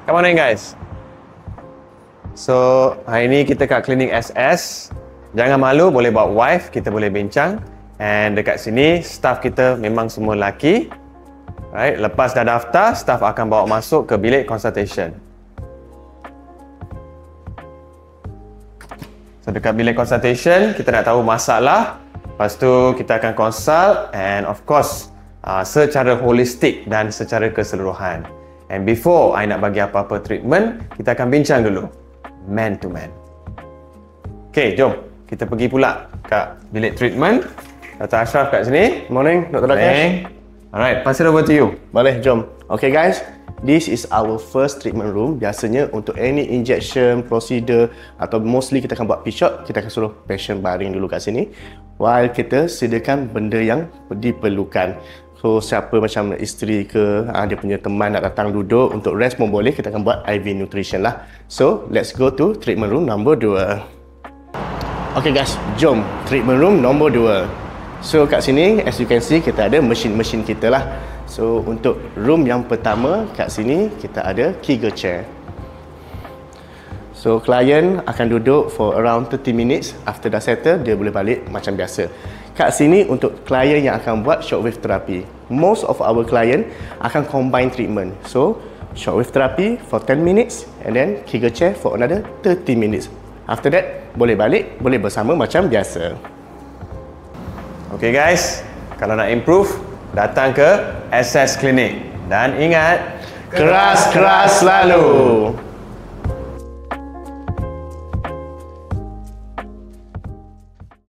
Come on in guys. So, hari ni kita kat klinik SS. Jangan malu, boleh bawa wife, kita boleh bincang. And dekat sini, staff kita memang semua lelaki. Right, lepas dah daftar, staff akan bawa masuk ke bilik consultation. So, dekat bilik consultation, kita nak tahu masalah. Lepas tu, kita akan consult and of course, secara holistik dan secara keseluruhan. And before I nak bagi apa-apa treatment, kita akan bincang dulu. Man to man. Okay, jom. Kita pergi pula kat bilik treatment. Dr. Ashraf kat sini. Morning, Dr. Rakesh. Alright, pass it over to you. Boleh, jom. Okay guys, this is our first treatment room. Biasanya untuk any injection, procedure atau mostly kita akan buat P-shot, kita akan suruh patient baring dulu kat sini while kita sediakan benda yang diperlukan. So, siapa macam isteri ke, dia punya teman nak datang duduk untuk rest pun boleh, kita akan buat IV nutrition lah. So, let's go to treatment room nombor 2. Okay guys, jom treatment room nombor 2. So, kat sini as you can see, kita ada mesin-mesin kita lah. So, untuk room yang pertama, kat sini kita ada Kegel chair. So, klien akan duduk for around 30 minutes. After dah settle, dia boleh balik macam biasa. Kat sini untuk klien yang akan buat shockwave therapy. Most of our client akan combine treatment. So, shockwave therapy for 10 minutes and then Kegel chair for another 30 minutes. After that, boleh balik, boleh bersama macam biasa. Okay guys, kalau nak improve, datang ke SS Clinic. Dan ingat, Keras-keras selalu!